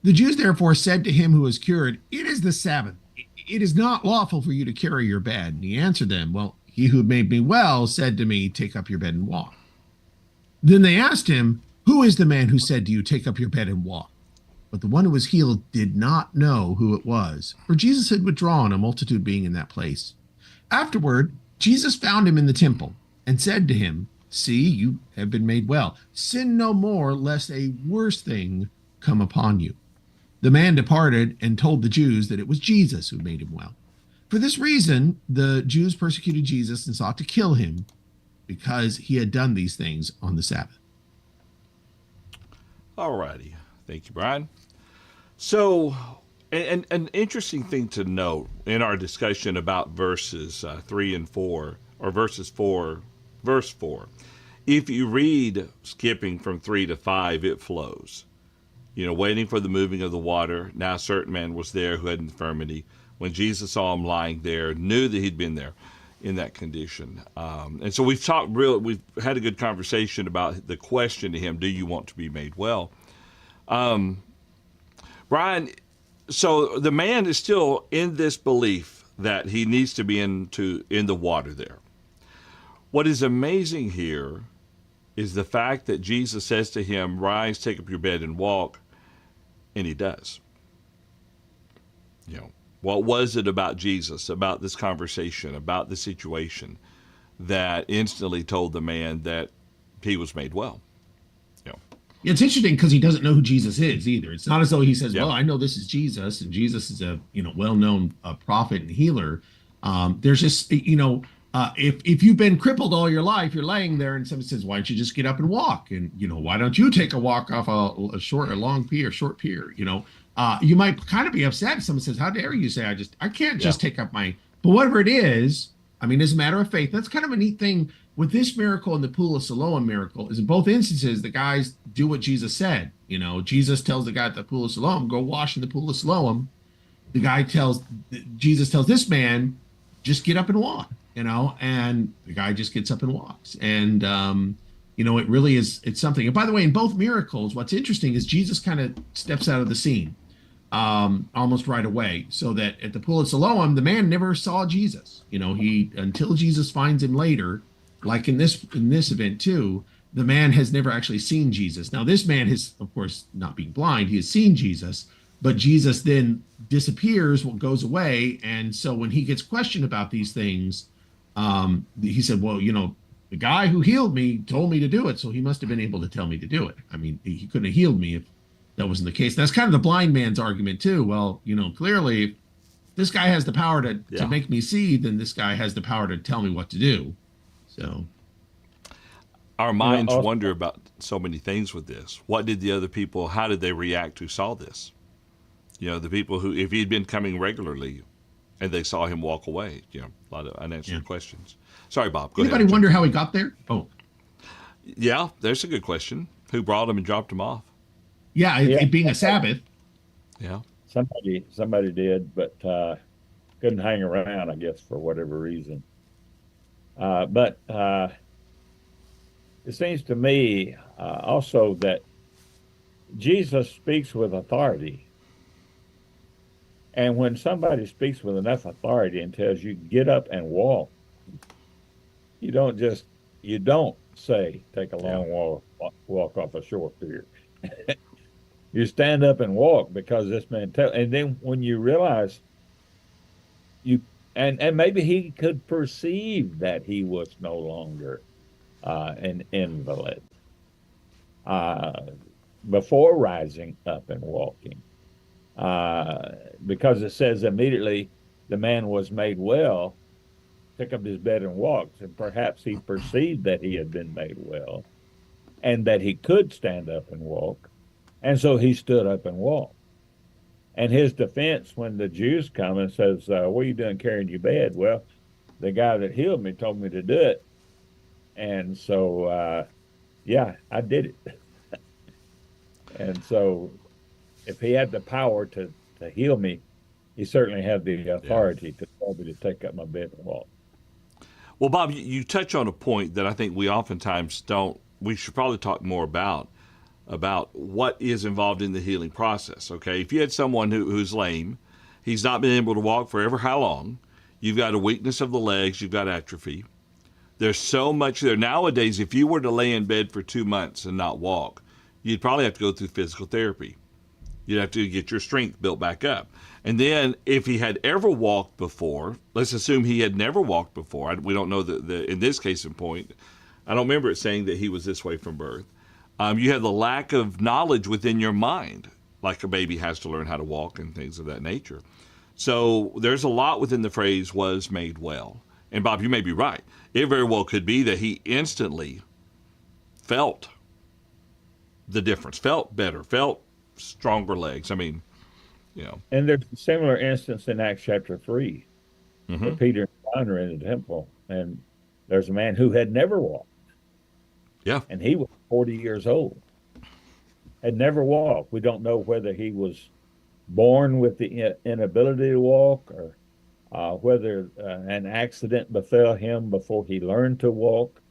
The Jews therefore said to him who was cured, "It is the Sabbath. It is not lawful for you to carry your bed." And he answered them, "Well, he who made me well said to me, 'Take up your bed and walk.'" Then they asked him, "Who is the man who said to you, 'Take up your bed and walk'?" But the one who was healed did not know who it was, for Jesus had withdrawn, a multitude being in that place. Afterward, Jesus found him in the temple and said to him, "See, you have been made well. Sin no more, lest a worse thing come upon you." The man departed and told the Jews that it was Jesus who made him well. For this reason, the Jews persecuted Jesus and sought to kill him because he had done these things on the Sabbath. All righty. Thank you, Brian. So, and an interesting thing to note in our discussion about verses 3 and 4, or verse 4, if you read skipping from 3 to 5, it flows. Waiting for the moving of the water. Now a certain man was there who had infirmity. When Jesus saw him lying there, knew that he'd been there in that condition. And so we've had a good conversation about the question to him, do you want to be made well? Brian, so the man is still in this belief that he needs to be in the water there. What is amazing here is the fact that Jesus says to him, "Rise, take up your bed and walk," and he does. What was it about Jesus, about this conversation, about the situation, that instantly told the man that he was made well? It's interesting because he doesn't know who Jesus is either. It's not as though he says, Yeah. "Well, I know this is Jesus, and Jesus is a well-known prophet and healer." There's just if you've been crippled all your life, you're laying there, and somebody says, "Why don't you just get up and walk?" And why don't you take a walk off a short pier? You might kind of be upset if someone says, "How dare you say I can't just take up my." But whatever it is, it's a matter of faith. That's kind of a neat thing with this miracle and the pool of Siloam miracle. Is in both instances the guys do what Jesus said. Jesus tells the guy at the pool of Siloam, "Go wash in the pool of Siloam." Jesus tells this man, "Just get up and walk." And the guy just gets up and walks. And it really it's something. And by the way, in both miracles, what's interesting is Jesus kind of steps out of the scene almost right away, so that at the pool of Siloam, the man never saw Jesus. Until Jesus finds him later, like in this event too, the man has never actually seen Jesus. Now, this man has, of course, not being blind, he has seen Jesus, but Jesus then disappears, goes away. And so when he gets questioned about these things, he said, "Well, the guy who healed me told me to do it, so he must have been able to tell me to do it. He couldn't have healed me if that wasn't the case." That's kind of the blind man's argument too. Well, clearly, if this guy has the power to make me see, then this guy has the power to tell me what to do. So our minds wonder about so many things with this. What did the other people, how did they react who saw this? The people who, if he'd been coming regularly and they saw him walk away, a lot of unanswered questions. Sorry, Bob. Go Anybody ahead. wonder how he got there? Oh, yeah, there's a good question. Who brought him and dropped him off? yeah, it being a Sabbath. Yeah. Somebody did, but couldn't hang around, I guess, for whatever reason. But it seems to me also that Jesus speaks with authority. And when somebody speaks with enough authority and tells you, "Get up and walk," you don't say, "Take a long walk off a short pier." You stand up and walk because this man and then when you realize and maybe he could perceive that he was no longer an invalid before rising up and walking, because it says immediately the man was made well, took up his bed and walked, and perhaps he perceived that he had been made well and that he could stand up and walk, and so he stood up and walked. And his defense when the Jews come and says, what are you doing carrying your bed? Well, the guy that healed me told me to do it. And so, yeah, I did it. And so if he had the power to heal me, he certainly had the authority to tell me to take up my bed and walk. Well, Bob, you touch on a point that I think we oftentimes don't. We should probably talk more about what is involved in the healing process. Okay, if you had someone who's lame, he's not been able to walk for ever how long. You've got a weakness of the legs. You've got atrophy. There's so much there nowadays. If you were to lay in bed for 2 months and not walk, you'd probably have to go through physical therapy. You'd have to get your strength built back up. And then if he had ever walked before, let's assume he had never walked before. We don't know in this case in point, I don't remember it saying that he was this way from birth. You have the lack of knowledge within your mind, like a baby has to learn how to walk and things of that nature. So there's a lot within the phrase was made well. And Bob, you may be right. It very well could be that he instantly felt the difference, felt better, felt stronger legs. I mean, you know. And there's a similar instance in Acts chapter 3, where Peter and John are in the temple, and there's a man who had never walked. Yeah. And he was 40 years old, had never walked. We don't know whether he was born with the inability to walk or whether an accident befell him before he learned to walk.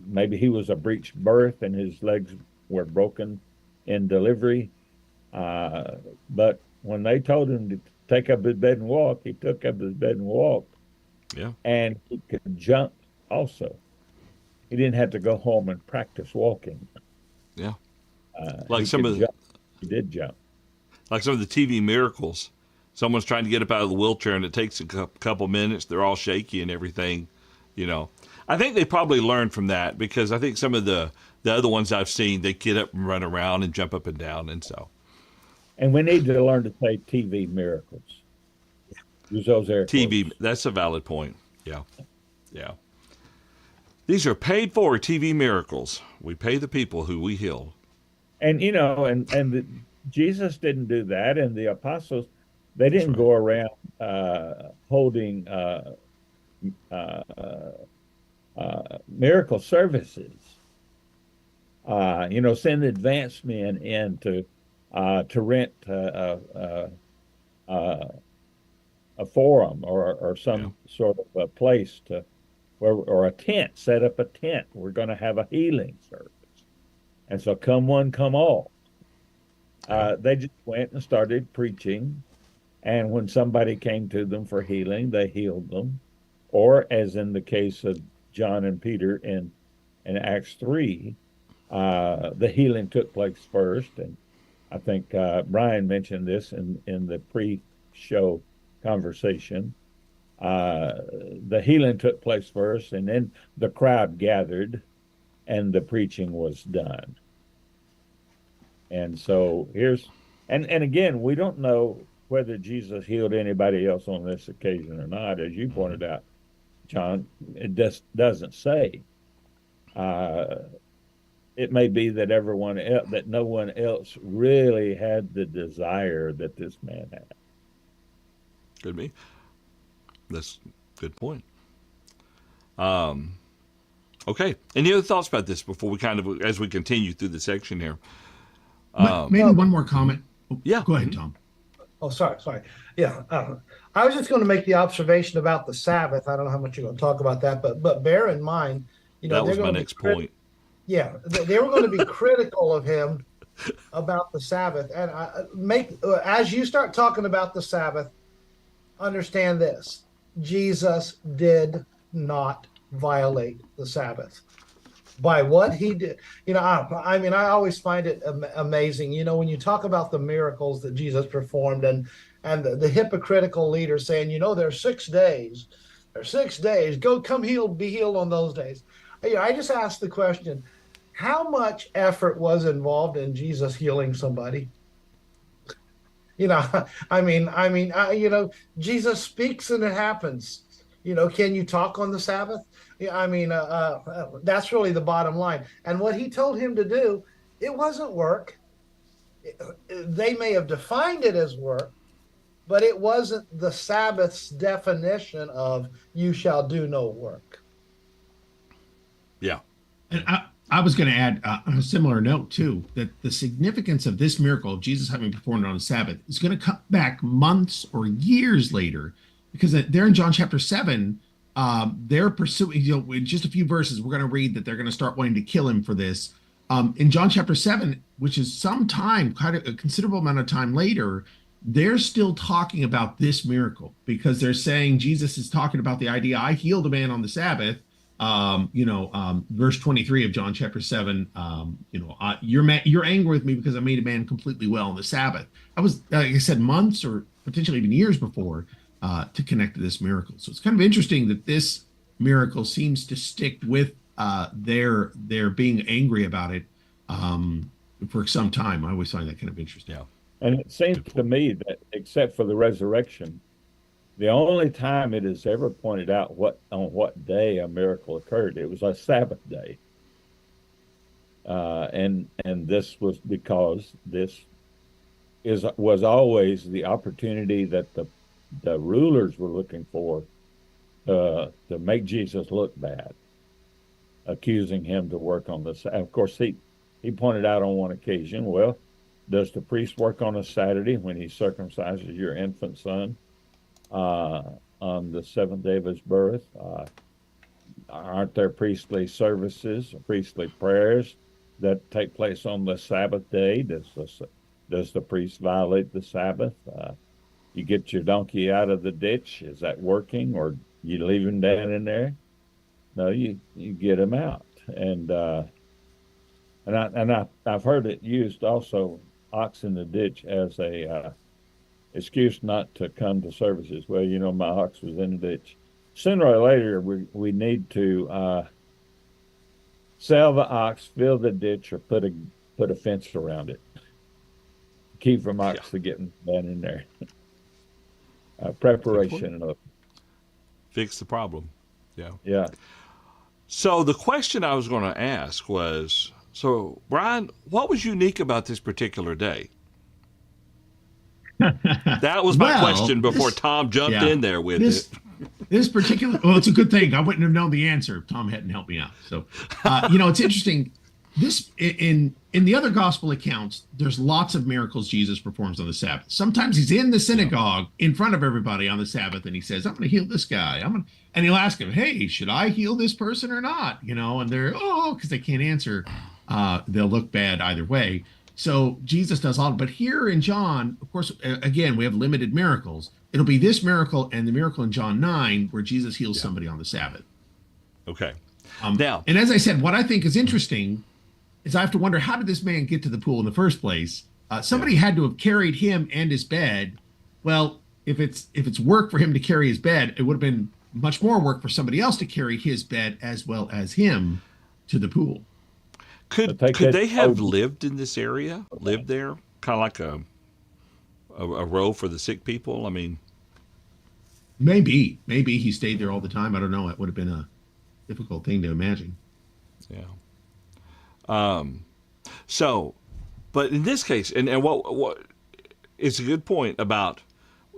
Maybe he was a breech birth and his legs were broken in delivery. But when they told him to take up his bed and walk, he took up his bed and walked. Yeah. And he could jump also. He didn't have to go home and practice walking. Yeah. He did jump. Like some of the TV miracles. Someone's trying to get up out of the wheelchair and it takes a couple minutes. They're all shaky and everything, you know. I think they probably learned from that because I think some of the other ones I've seen, they get up and run around and jump up and down. And so. And we need to learn to say TV miracles. Use those air TV, quotes. that's a valid point. Yeah. Yeah. These are paid for TV miracles. We pay the people who we heal. And, you know, Jesus didn't do that. And the apostles, they didn't go around holding miracle services. Send advanced men in to rent a forum or some sort of a place or a tent, set up a tent. We're going to have a healing service. And so come one, come all. They just went and started preaching. And when somebody came to them for healing, they healed them. Or as in the case of John and Peter in Acts 3, the healing took place first. And I think Brian mentioned this in the pre-show conversation. The healing took place first, and then the crowd gathered, and the preaching was done. And so and again, we don't know whether Jesus healed anybody else on this occasion or not. As you pointed out, John, it just doesn't say. It may be that that no one else really had the desire that this man had. Could be. That's a good point. Okay. Any other thoughts about this before we as we continue through the section here? Maybe one more comment. Yeah. Go ahead, Tom. Oh, sorry. Yeah. I was just going to make the observation about the Sabbath. I don't know how much you're going to talk about that, but bear in mind, that was my next point. Yeah. They were going to be critical of him about the Sabbath. And as you start talking about the Sabbath, understand this. Jesus did not violate the Sabbath by what he did. I always find it amazing, when you talk about the miracles that Jesus performed and the hypocritical leaders saying, there's 6 days, come be healed on those days. I just asked the question, how much effort was involved in Jesus healing somebody? Jesus speaks and it happens. Can you talk on the Sabbath? That's really the bottom line. And what he told him to do, it wasn't work. they may have defined it as work, but it wasn't the Sabbath's definition of you shall do no work. Yeah. And I was going to add a similar note too, that the significance of this miracle of Jesus having performed on the Sabbath is going to come back months or years later, because there in John chapter 7, they're pursuing, in just a few verses, we're going to read that they're going to start wanting to kill him for this. In John chapter 7, which is some time, kind of a considerable amount of time later, they're still talking about this miracle, because they're saying Jesus is talking about the idea, I healed a man on the Sabbath. Verse 23 of John chapter 7, you're angry with me because I made a man completely well on the Sabbath. I was, like I said, months or potentially even years before to connect to this miracle. So it's kind of interesting that this miracle seems to stick with their being angry about it for some time. I always find that kind of interesting. Yeah. And it seems to me that, except for the resurrection, the only time it is ever pointed out on what day a miracle occurred, it was a Sabbath day. And this was because this was always the opportunity that the rulers were looking for to make Jesus look bad, accusing him to work on the Sabbath. Of course, he pointed out on one occasion, well, does the priest work on a Saturday when he circumcises your infant son on the seventh day of his birth? Aren't there priestly services, priestly prayers that take place on the Sabbath day? Does the priest violate the Sabbath? You get your donkey out of the ditch, is that working, or you leave him down in there? No, you get him out. And I've heard it used also, ox in the ditch, as a excuse not to come to services. Well, my ox was in the ditch. Sooner or later, we need to sell the ox, fill the ditch, or put a fence around it. Keep from ox to getting down in there. Preparation of Fix the problem. Yeah. Yeah. So the question I was going to ask was, so Brian, what was unique about this particular day? That was my question before Tom jumped in there with it. This particular, well, it's a good thing. I wouldn't have known the answer if Tom hadn't helped me out. So, it's interesting. This in the other gospel accounts, there's lots of miracles Jesus performs on the Sabbath. Sometimes he's in the synagogue in front of everybody on the Sabbath, and he says, "I'm going to heal this guy." And he'll ask him, "Hey, should I heal this person or not?" And they're because they can't answer. They'll look bad either way. So Jesus does all. But here in John, of course, again, we have limited miracles. It'll be this miracle and the miracle in John 9 where Jesus heals somebody on the Sabbath. Okay. Now, and as I said, what I think is interesting is I have to wonder, how did this man get to the pool in the first place? Somebody had to have carried him and his bed. Well, if it's work for him to carry his bed, it would have been much more work for somebody else to carry his bed as well as him to the pool. Could they have lived in this area? Lived there, kind of like a row for the sick people? I mean, maybe he stayed there all the time. I don't know. It would have been a difficult thing to imagine. Yeah. So, but in this case, and what it's a good point about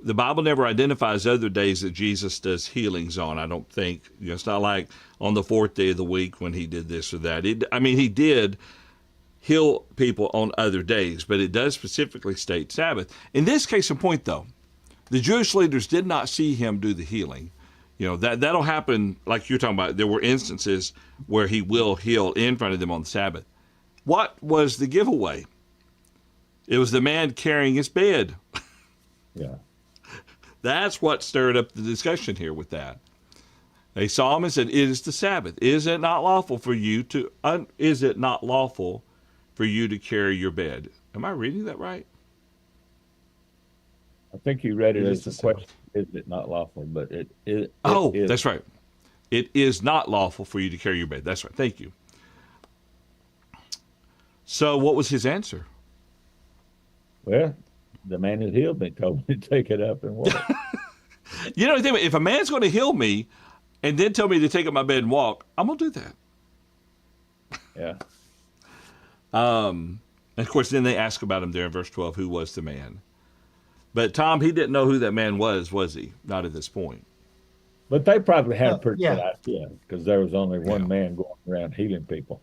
the Bible never identifies other days that Jesus does healings on. I don't think it's not like on the fourth day of the week when he did this or that. He did heal people on other days, but it does specifically state Sabbath. In this case in point, though, the Jewish leaders did not see him do the healing. That'll happen, like you're talking about. There were instances where he will heal in front of them on the Sabbath. What was the giveaway? It was the man carrying his bed. Yeah. That's what stirred up the discussion here with that. They saw him and said, "It is the Sabbath. Is it not lawful for you to carry your bed?" Am I reading that right? I think you read it as a question. Is it not lawful? But it is. That's right. It is not lawful for you to carry your bed. That's right. Thank you. So what was his answer? Well, the man who healed me told me to take it up and walk. If a man's going to heal me and then tell me to take up my bed and walk, I'm going to do that. Yeah. And And of course, then they ask about him there in verse 12, who was the man? But Tom, he didn't know who that man was he? Not at this point. But they probably had a No, pretty yeah. good idea because there was only one Yeah. man going around healing people.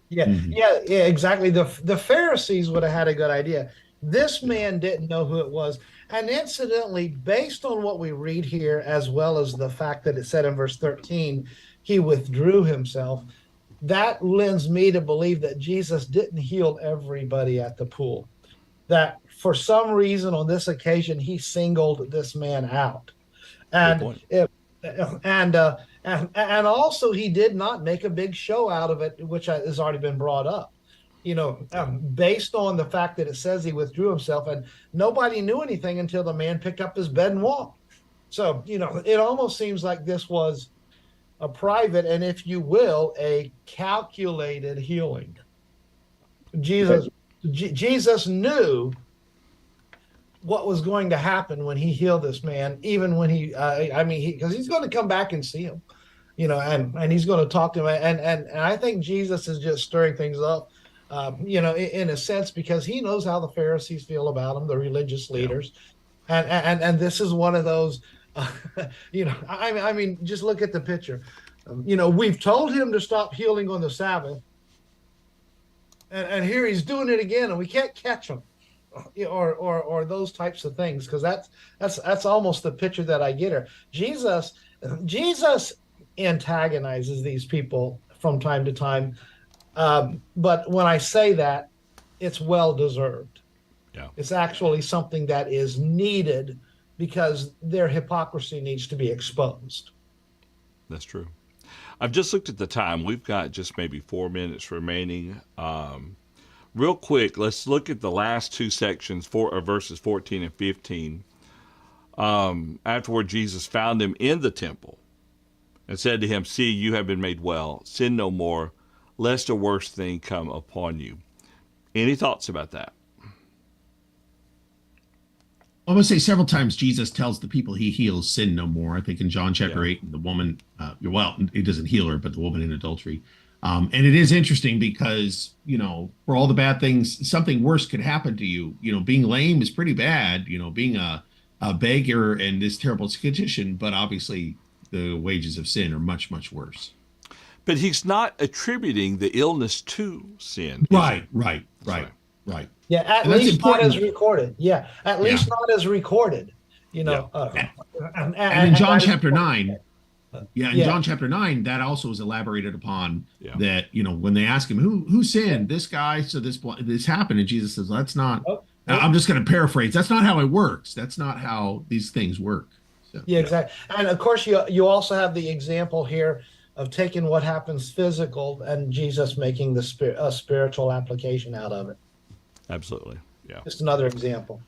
Yeah, Mhm. yeah, exactly. The Pharisees would have had a good idea. This man didn't know who it was. And incidentally, based on what we read here, as well as the fact that it said in verse 13, he withdrew himself, that lends me to believe that Jesus didn't heal everybody at the pool. That for some reason on this occasion, he singled this man out. Good And point. it, and also he did not make a big show out of it, which has already been brought up. Based on the fact that it says he withdrew himself, and nobody knew anything until the man picked up his bed and walked. So it almost seems like this was a private, and if you will, a calculated healing. Jesus knew what was going to happen when he healed this man, even when because he's going to come back and see him, and he's going to talk to him. And I think Jesus is just stirring things up, in a sense, because he knows how the Pharisees feel about him, the religious leaders. Yeah. And this is one of those, just look at the picture. We've told him to stop healing on the Sabbath. And here he's doing it again, and we can't catch him. Or those types of things, because that's almost the picture that I get here. Jesus antagonizes these people from time to time, but when I say that, it's well deserved. Yeah, it's actually something that is needed because their hypocrisy needs to be exposed. That's true. I've just looked at the time. We've got just maybe 4 minutes remaining. Real quick, let's look at the last two sections, verses 14 and 15. Afterward, Jesus found him in the temple and said to him, "See, you have been made well. Sin no more, lest a worse thing come upon you." Any thoughts about that? I want to say several times Jesus tells the people he heals, sin no more. I think in John chapter 8, the woman, he doesn't heal her, but the woman in adultery. And it is interesting because, for all the bad things, something worse could happen to you. Being lame is pretty bad, being a beggar and this terrible condition, but obviously the wages of sin are much, much worse. But he's not attributing the illness to sin. Right. Yeah, at least not as recorded. Yeah, at least not as recorded. And in John chapter 9, John chapter 9, that also is elaborated upon. Yeah. That when they ask him who sinned, this guy, so this happened, and Jesus says, "That's not." I'm just going to paraphrase. That's not how it works. That's not how these things work. So, yeah, exactly. And of course, you also have the example here of taking what happens physical and Jesus making a spiritual application out of it. Absolutely, yeah. Just another example.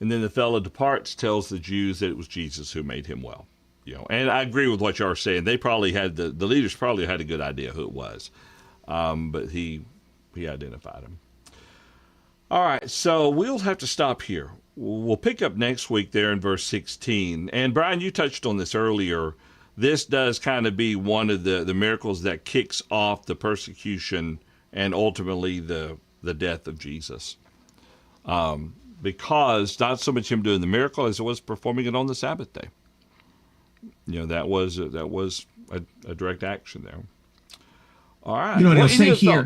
And then the fellow departs, tells the Jews that it was Jesus who made him well. And I agree with what you are saying. They probably had the leaders probably had a good idea who it was, but he identified him. All right, so we'll have to stop here. We'll pick up next week there in verse 16. And Brian, you touched on this earlier. This does kind of be one of the miracles that kicks off the persecution and ultimately the death of Jesus. Because not so much him doing the miracle as it was performing it on the Sabbath day. That was a direct action there. All right. It'll say here.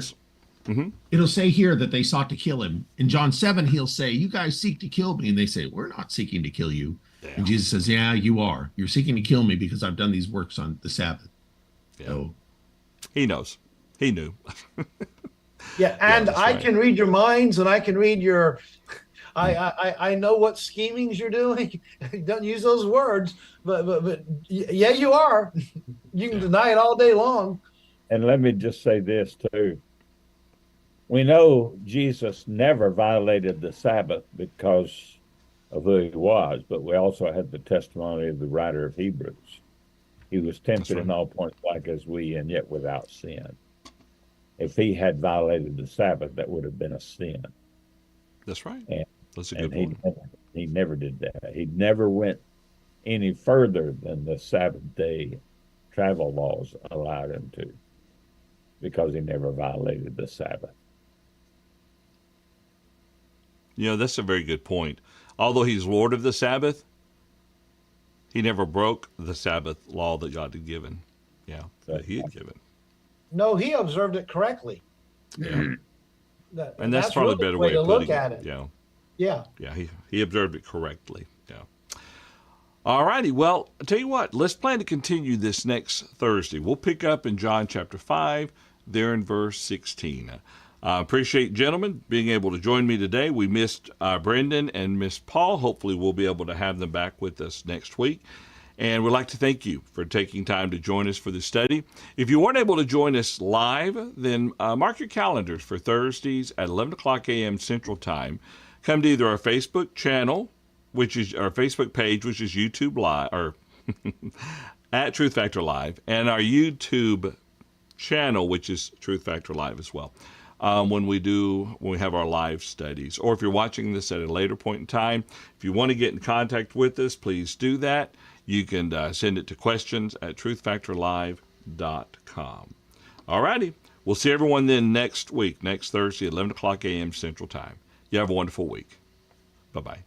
Mm-hmm. It'll say here that they sought to kill him. In John 7, he'll say, "You guys seek to kill me," and they say, "We're not seeking to kill you." Yeah. And Jesus says, "Yeah, you are. You're seeking to kill me because I've done these works on the Sabbath." Yeah. So he knows. He knew. Yeah, and I can read your minds, and I can read your. I know what schemings you're doing. Don't use those words, but yeah, you are. You can deny it all day long. And let me just say this too. We know Jesus never violated the Sabbath because of who he was, but we also had the testimony of the writer of Hebrews. He was tempted in all points like as we, and yet without sin. If he had violated the Sabbath, that would have been a sin. That's right. And, that's a good point. He never did that. He never went any further than the Sabbath day travel laws allowed him to, because he never violated the Sabbath. You know, that's a very good point. Although he's Lord of the Sabbath, he never broke the Sabbath law that God had given. Yeah, that he had given. No, he observed it correctly. Yeah. That- And that's probably a really better the way to of look putting at it. it. Yeah. Yeah. Yeah, he observed it correctly. Yeah. All righty. Well, I'll tell you what, let's plan to continue this next Thursday. We'll pick up in John chapter 5, there in verse 16. Appreciate, gentlemen, being able to join me today. We missed Brendan and Miss Paul. Hopefully, we'll be able to have them back with us next week. And we'd like to thank you for taking time to join us for this study. If you weren't able to join us live, then mark your calendars for Thursdays at 11 o'clock a.m. Central Time. Come to either our Facebook channel, which is our Facebook page, which is YouTube Live, or at Truth Factor Live, and our YouTube channel, which is Truth Factor Live as well. When we have our live studies, or if you're watching this at a later point in time, if you want to get in contact with us, please do that. You can send it to questions@truthfactorlive.com. All righty. We'll see everyone then next week, next Thursday, 11 o'clock a.m. Central Time. You have a wonderful week. Bye-bye.